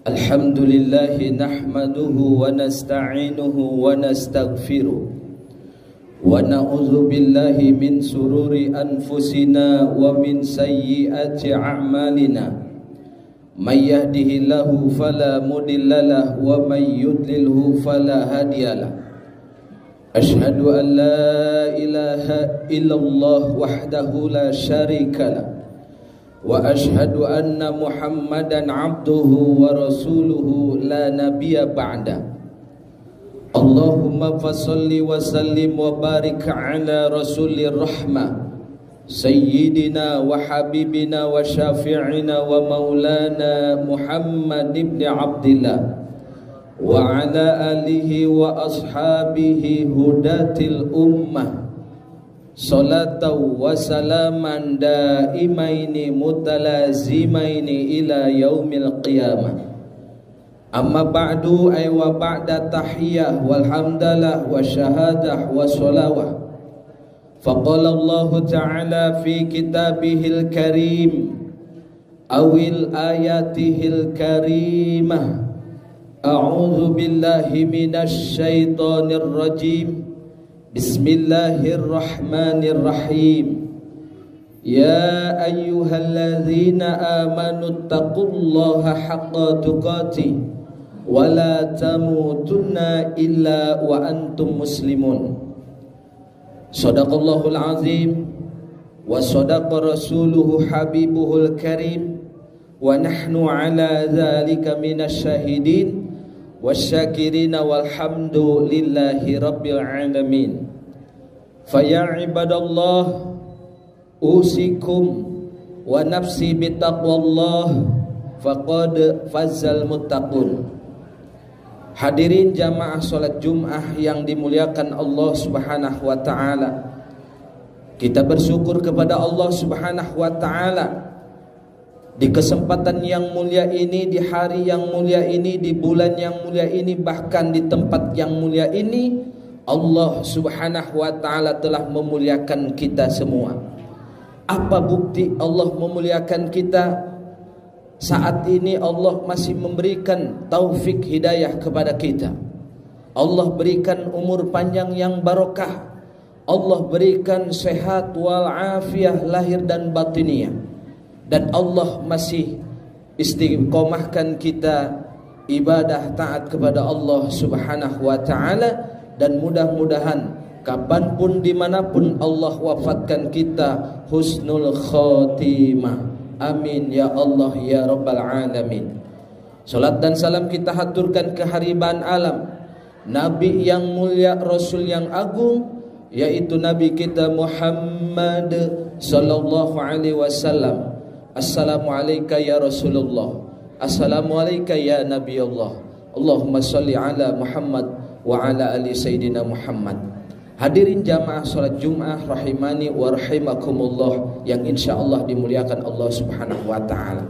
Alhamdulillah nahmaduhu wa nasta'inuhu wa nastaghfiruh wa na'udzu billahi min sururi anfusina wa min sayyiati a'malina may yahdihillahu fala mudhillalah wa may yudlilhu fala hadiyalah. Ashhadu an la ilaha illallah wahdahu la syarikalah wa ashhadu anna Muhammadan abduhu wa rasuluhu la nabiyya ba'da. Allahumma fasalli wa sallim wa barik ala rasulir rahmah sayyidina wa habibina wa syafi'ina wa maulana Muhammad ibn Abdillah wa ala alihi wa ashabihi hudatil ummah salatan wa salaman daimaini mutalazimaini ila yaumil qiyamah. Amma ba'du ay wa ba'da tahiyyah walhamdalah wa syahadah wa salawah. Faqala Allah ta'ala fi kitabihil karim awil ayatihil karimah. A'udzu billahi minasy syaithanir rajim. Bismillahirrahmanirrahim. Ya ayyuhalladzina amanu taqullaha haqqa tuqatih wa la tamutunna illa wa antum muslimun. Shadaqallahul azim wa sadaqa rasuluhu habibuhul karim wa nahnu ala dzalika minasy syahidin wasyakirina walhamdulillahi rabbil alamin. Fa ya ibadallah usikum wa nafsi bitaqwallah faqad fazzal muttaqun. Hadirin jamaah salat Jumat yang dimuliakan Allah Subhanahu wa taala. Kita bersyukur kepada Allah Subhanahu wa taala di kesempatan yang mulia ini, di hari yang mulia ini, di bulan yang mulia ini, bahkan di tempat yang mulia ini, Allah Subhanahu wa taala telah memuliakan kita semua. Apa bukti Allah memuliakan kita? Saat ini Allah masih memberikan taufik hidayah kepada kita. Allah berikan umur panjang yang barokah. Allah berikan sehat wal afiah lahir dan batiniah. Dan Allah masih istiqomahkan kita ibadah taat kepada Allah Subhanahu wa ta'ala. Dan mudah-mudahan kapanpun dimanapun Allah wafatkan kita husnul khotimah. Amin ya Allah ya Rabbal alamin. Salat dan salam kita haturkan kehariban alam Nabi yang mulia, Rasul yang agung, yaitu Nabi kita Muhammad sallallahu alaihi wasallam. Assalamualaikum ya Rasulullah. Assalamualaikum ya Nabi Allah. Allahumma salli ala Muhammad wa ala ali Sayyidina Muhammad. Hadirin jamaah salat Jumat rahimani wa rahimakumullah yang insyaallah dimuliakan Allah Subhanahu wa taala.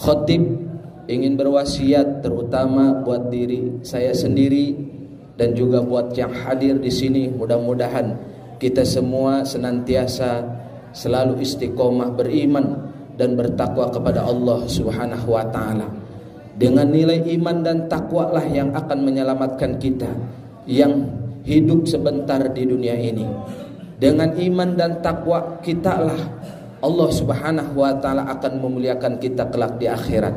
Khatib ingin berwasiat terutama buat diri saya sendiri dan juga buat yang hadir di sini, mudah-mudahan kita semua senantiasa selalu istiqomah beriman dan bertakwa kepada Allah Subhanahu wa taala. Dengan nilai iman dan takwa lah yang akan menyelamatkan kita yang hidup sebentar di dunia ini. Dengan iman dan takwa kita lah Allah Subhanahu wa taala akan memuliakan kita kelak di akhirat.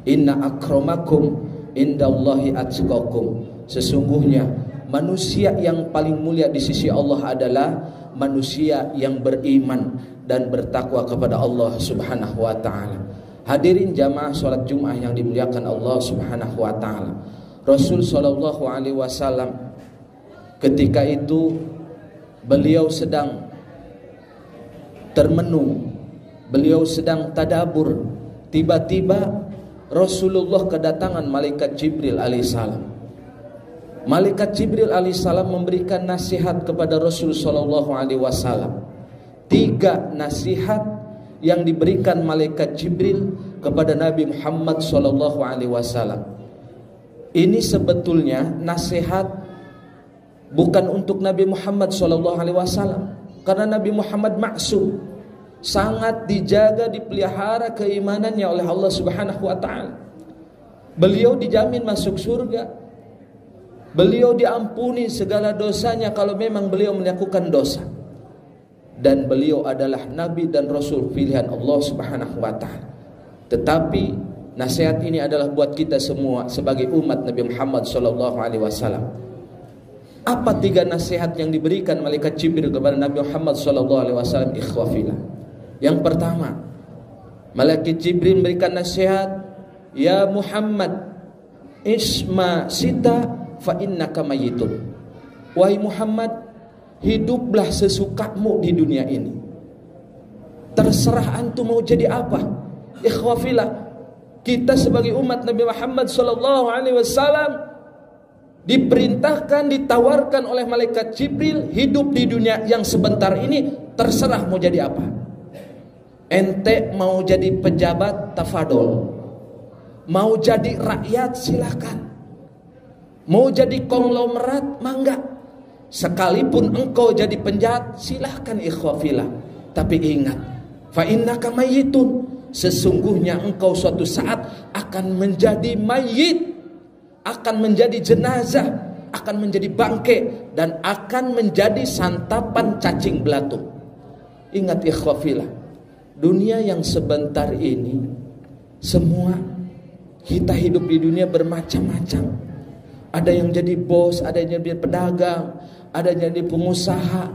Inna akramakum indallahi atqakum. Sesungguhnya manusia yang paling mulia di sisi Allah adalah manusia yang beriman dan bertakwa kepada Allah Subhanahu wa taala. Hadirin jamaah salat Jumat yang dimuliakan Allah Subhanahu wa taala. Rasul sallallahu alaihi wasallam ketika itu beliau sedang termenung, beliau sedang tadabur. Tiba-tiba Rasulullah kedatangan malaikat Jibril alaihissalam. Malaikat Jibril alaihissalam memberikan nasihat kepada Rasul sallallahu alaihi wasallam. 3 nasihat yang diberikan malaikat Jibril kepada Nabi Muhammad sallallahu alaihi wasallam. Ini sebetulnya nasihat bukan untuk Nabi Muhammad SAW, karena Nabi Muhammad maksum, sangat dijaga, dipelihara keimanannya oleh Allah Subhanahu wa taala. Beliau dijamin masuk surga. Beliau diampuni segala dosanya kalau memang beliau melakukan dosa. Dan beliau adalah nabi dan rasul pilihan Allah Subhanahu wa taala. Tetapi nasihat ini adalah buat kita semua sebagai umat Nabi Muhammad sallallahu alaihi wasallam. Apa 3 nasihat yang diberikan malaikat Jibril kepada Nabi Muhammad sallallahu alaihi wasallam? Ikhwafillah. Yang pertama, malaikat Jibril memberikan nasihat, ya Muhammad, isma sita fa innaka mayyitun. Wahai Muhammad, hiduplah sesukamu di dunia ini. Terserah antum mau jadi apa. Ikhwafillah, kita sebagai umat Nabi Muhammad sallallahu alaihi wasallam diperintahkan, ditawarkan oleh malaikat Jibril, hidup di dunia yang sebentar ini, terserah mau jadi apa. Ente mau jadi pejabat, tafadol. Mau jadi rakyat, silakan. Mau jadi konglomerat, mangga. Sekalipun engkau jadi penjahat, silahkan ikhwafillah. Tapi ingat, fa innaka mayyitun, sesungguhnya engkau suatu saat akan menjadi mayit, akan menjadi jenazah, akan menjadi bangke, dan akan menjadi santapan cacing belatung. Ingat ikhwafillah, dunia yang sebentar ini, semua kita hidup di dunia bermacam-macam. Ada yang jadi bos, ada yang jadi pedagang, ada yang jadi pengusaha.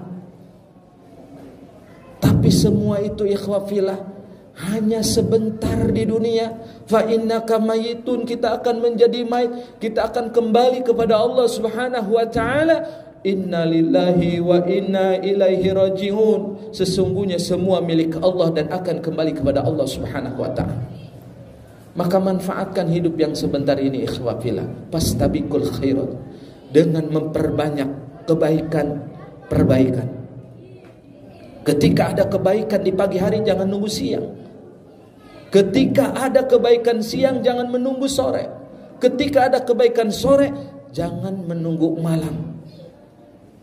Tapi semua itu ikhwafillah hanya sebentar di dunia. Fa innaka mayyitun, kita akan menjadi mayit, kita akan kembali kepada Allah Subhanahu wa taala. Inna lillahi wa inna ilaihi rajiun. Sesungguhnya semua milik Allah dan akan kembali kepada Allah Subhanahu wa taala. Maka manfaatkan hidup yang sebentar ini ikhwafillah, fastabiqul khairat, dengan memperbanyak kebaikan. Ketika ada kebaikan di pagi hari, jangan nunggu siang. Ketika ada kebaikan siang, jangan menunggu sore. Ketika ada kebaikan sore, jangan menunggu malam.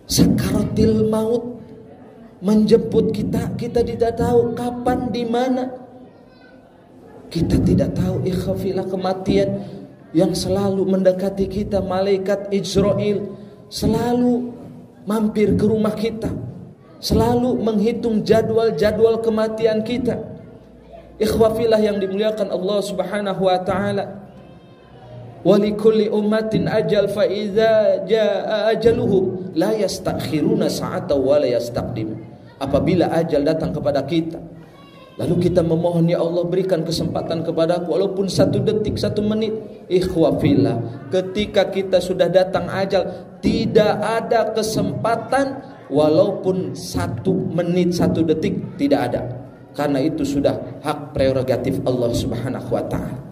Sakaratil maut menjemput kita, kita tidak tahu kapan, di mana. Kita tidak tahu ikhwafillah, kematian yang selalu mendekati kita. Malaikat Israel selalu mampir ke rumah kita, selalu menghitung jadwal-jadwal kematian kita. Ikhwafillah yang dimuliakan Allah Subhanahu wa taala. Wa likulli ummatin ajal, fa idza jaa ajaluhum la yastakhiruna sa'atan wa la yastaqdim. Apabila ajal datang kepada kita, lalu kita memohon, ya Allah berikan kesempatan kepadaku walaupun 1 detik, 1 menit. Ikhwafillah, ketika kita sudah datang ajal, tidak ada kesempatan walaupun 1 menit, 1 detik, tidak ada. Karena itu sudah hak prerogatif Allah Subhanahu wa ta'ala.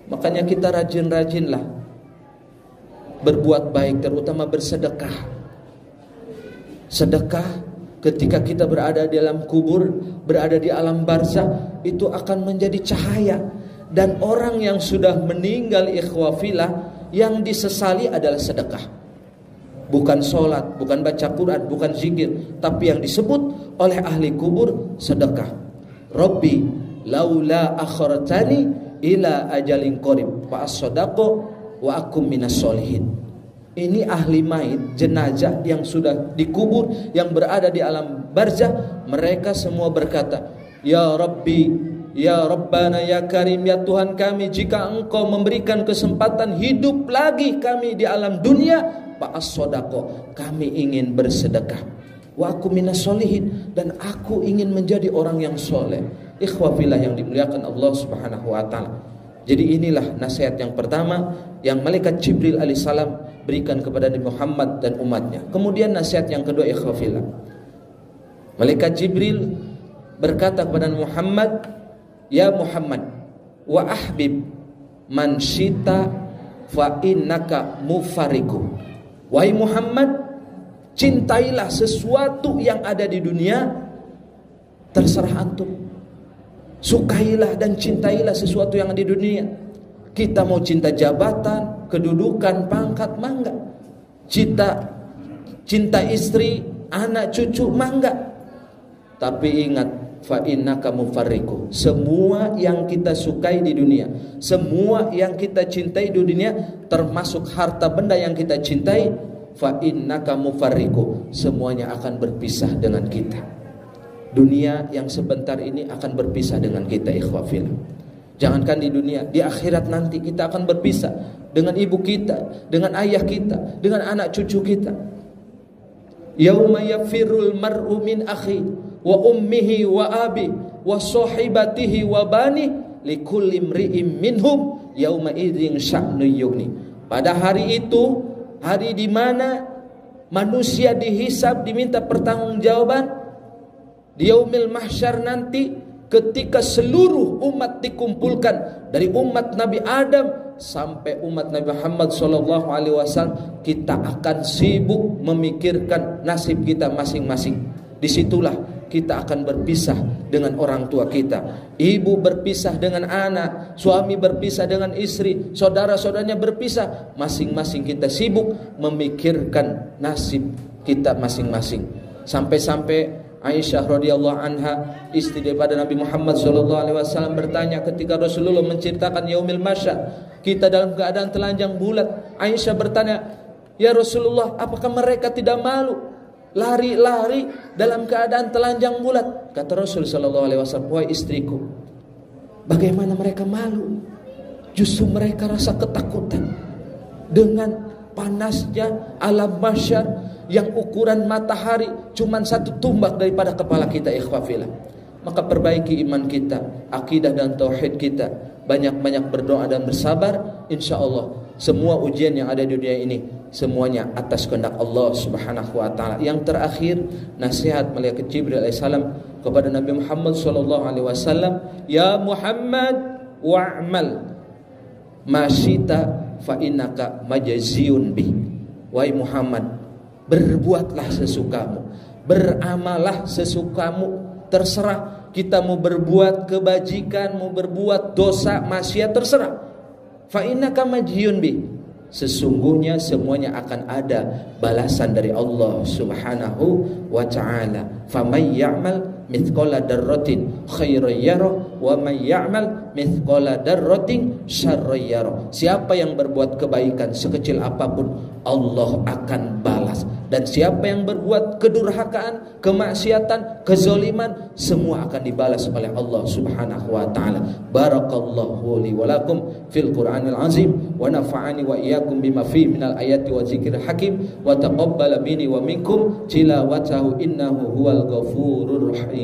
Makanya kita rajin-rajinlah berbuat baik, terutama bersedekah. Sedekah ketika kita berada di dalam kubur, berada di alam barzah, itu akan menjadi cahaya. Dan orang yang sudah meninggal ikhwafillah, yang disesali adalah sedekah. Bukan sholat, bukan baca Quran, bukan zikir, tapi yang disebut oleh ahli kubur sedekah. Rabbi laula akhartani ila ajalin qarib fa as-sadaqu wa akum minas solihin. Ini ahli mayit, jenazah yang sudah dikubur, yang berada di alam barzah. Mereka semua berkata, ya Rabbi, ya Rabbana, ya Karim, ya Tuhan kami, jika engkau memberikan kesempatan hidup lagi kami di alam dunia, fa'as-sodaqo, kami ingin bersedekah. Wa aku minas solihin, dan aku ingin menjadi orang yang soleh. Ikhwafillah yang dimuliakan Allah Subhanahu wa ta'ala. Jadi inilah nasihat yang pertama yang malaikat Jibril alaihissalam berikan kepada Nabi Muhammad dan umatnya. Kemudian nasihat yang kedua ikhwafillah, malaikat Jibril berkata kepada Muhammad, ya Muhammad, wa ahbib man syita fa innaka mufariku. Wahai Muhammad, cintailah sesuatu yang ada di dunia, terserah antum. Sukailah dan cintailah sesuatu yang ada di dunia. Kita mau cinta jabatan, kedudukan, pangkat, mangga. Cinta cinta istri, anak cucu, mah enggak. Tapi ingat, fa innaka mufarriqu. Semua yang kita sukai di dunia, semua yang kita cintai di dunia, termasuk harta benda yang kita cintai, fa innaka mufarriqu, semuanya akan berpisah dengan kita. Dunia yang sebentar ini akan berpisah dengan kita, ikhwah fillah. Jangankan di dunia, di akhirat nanti kita akan berpisah dengan ibu kita, dengan ayah kita, dengan anak cucu kita. Yauma yafirul mar'u min akhi wa ummihi wa abi wa sahibatihi wa bani likulli imri'in minhum yauma idzin sya'nu yughni. Pada hari itu, hari di mana manusia dihisab, diminta pertanggungjawaban, di yaumil mahsyar nanti, ketika seluruh umat dikumpulkan, dari umat Nabi Adam sampai umat Nabi Muhammad SAW, kita akan sibuk memikirkan nasib kita masing-masing. Disitulah kita akan berpisah dengan orang tua kita, ibu berpisah dengan anak, suami berpisah dengan istri, saudara-saudaranya berpisah. Masing-masing kita sibuk memikirkan nasib kita masing-masing. Sampai-sampai Aisyah radhiyallahu anha, istri daripada Nabi Muhammad SAW, bertanya ketika Rasulullah menceritakan yaumil mahsyar, kita dalam keadaan telanjang bulat. Aisyah bertanya, ya Rasulullah, apakah mereka tidak malu lari-lari dalam keadaan telanjang bulat? Kata Rasul SAW, wahai istriku, bagaimana mereka malu? Justru mereka rasa ketakutan dengan panasnya alam mahsyar yang ukuran matahari cuma satu tumbak daripada kepala kita, ikhwah fillah. Maka perbaiki iman kita, akidah dan tauhid kita, banyak-banyak berdoa dan bersabar. Insya Allah semua ujian yang ada di dunia ini semuanya atas kehendak Allah Subhanahu wa taala. Yang terakhir, nasihat malaikat Jibril alaihissalam kepada Nabi Muhammad sallallahu alaihi wasallam, ya Muhammad wa'mal ma syita fa innaka majziyun bi. Wahai Muhammad, berbuatlah sesukamu, beramallah sesukamu, terserah. Kita mau berbuat kebajikan, mau berbuat dosa, maksiat, terserah. Fa innaka majziyun bi, sesungguhnya semuanya akan ada balasan dari Allah Subhanahu wa ta'ala. Faman ya'mal mithqala darratin khairan yarah wa man ya'mal mithqala darratin syarran yarah. Siapa yang berbuat kebaikan sekecil apapun, Allah akan balas. Dan siapa yang berbuat kedurhakaan, kemaksiatan, kezaliman, semua akan dibalas oleh Allah Subhanahu wa taala. Barakallahu li wa lakum fil Qur'anil azim wa nafa'ani wa iyyakum bima fihi minal ayati wa dzikril hakim wa taqabbala minni wa minkum tilawatahu innahu huwal ghafurur rahim.